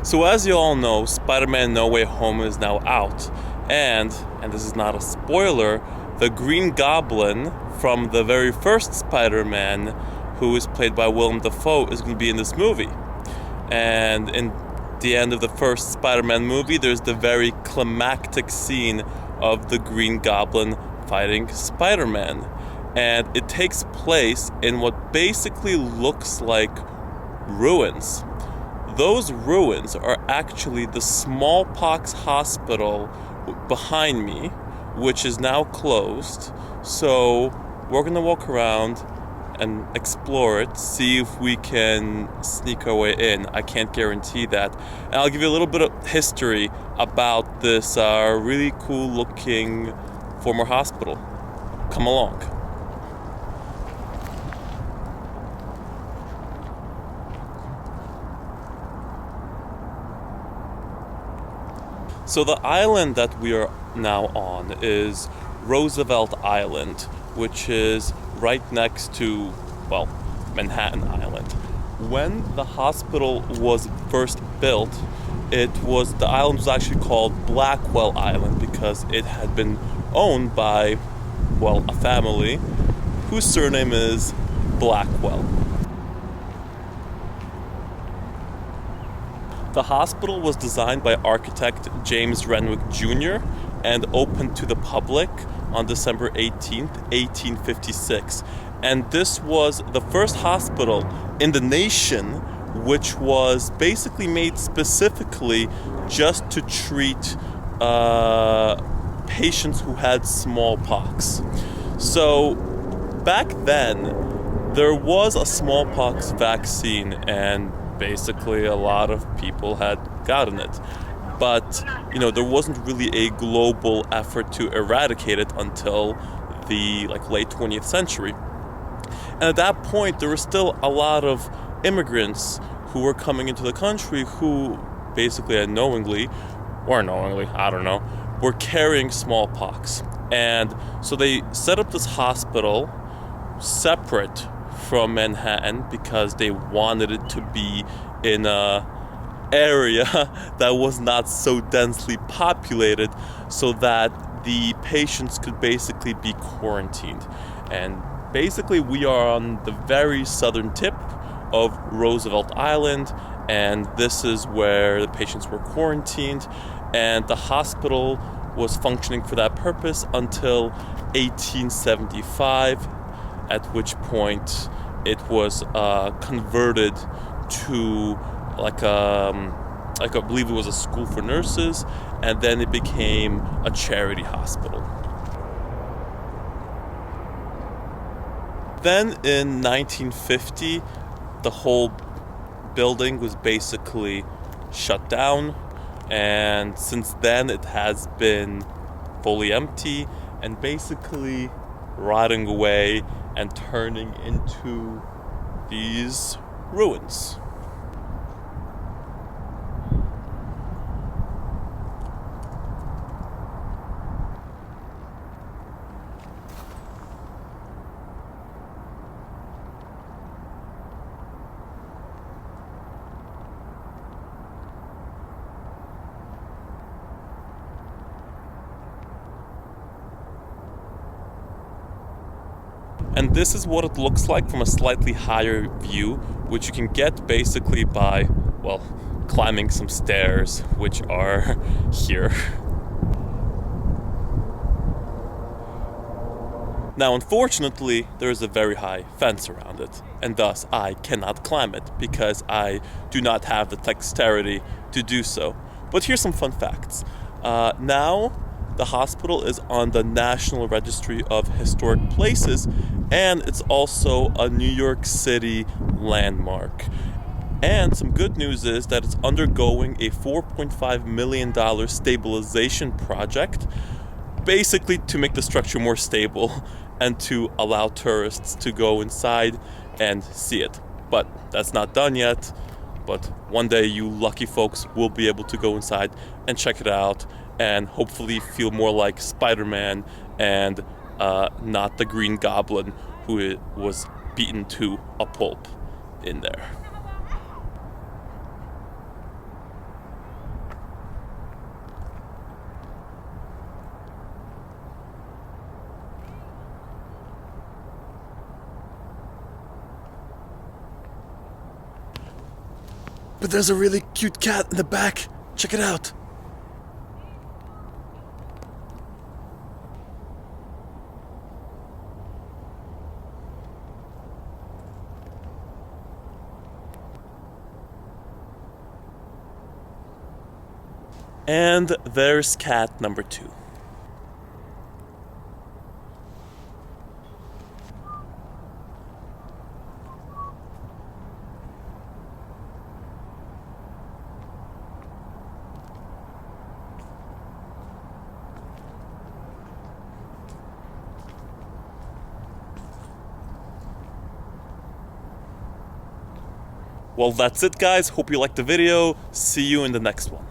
So as you all know, Spider-Man No Way Home is now out. And this is not a spoiler, the Green Goblin from the very first Spider-Man, who is played by Willem Dafoe, is going to be in this movie. And in the end of the first Spider-Man movie, there's the very climactic scene of the Green Goblin fighting Spider-Man. And it takes place in what basically looks like ruins. Those ruins are actually the Smallpox Hospital behind me, which is now closed. So we're gonna walk around and explore it, see if we can sneak our way in. I can't guarantee that. And I'll give you a little bit of history about this really cool looking former hospital. Come along. So the island that we are now on is Roosevelt Island, which is right next to, well, Manhattan Island. When the hospital was first built, the island was actually called Blackwell Island because it had been owned by, well, a family whose surname is Blackwell. The hospital was designed by architect James Renwick Jr. and opened to the public on December 18th, 1856. And this was the first hospital in the nation which was basically made specifically just to treat patients who had smallpox. So back then, there was a smallpox vaccine, and basically a lot of people had gotten it. But, there wasn't really a global effort to eradicate it until the late 20th century. And at that point, there were still a lot of immigrants who were coming into the country who basically unknowingly, or knowingly, I don't know, were carrying smallpox. And so they set up this hospital separate from Manhattan because they wanted it to be in a area that was not so densely populated so that the patients could basically be quarantined. And basically we are on the very southern tip of Roosevelt Island, and this is where the patients were quarantined, and the hospital was functioning for that purpose until 1875, at which point it was converted to I believe it was a school for nurses, and then it became a charity hospital. Then in 1950, the whole building was basically shut down, and since then it has been fully empty and basically rotting away and turning into these ruins. And this is what it looks like from a slightly higher view, which you can get basically by, well, climbing some stairs, which are here. Now, unfortunately, there is a very high fence around it, and thus I cannot climb it because I do not have the dexterity to do so. But here's some fun facts. Now, the hospital is on the National Registry of Historic Places, and it's also a New York City landmark. And some good news is that it's undergoing a $4.5 million stabilization project, basically to make the structure more stable and to allow tourists to go inside and see it. But that's not done yet. But one day you lucky folks will be able to go inside and check it out and hopefully feel more like Spider-Man and not the Green Goblin who was beaten to a pulp in there. but there's a really cute cat in the back. Check it out. And there's cat number 2. Well, that's it, guys. Hope you liked the video. See you in the next one.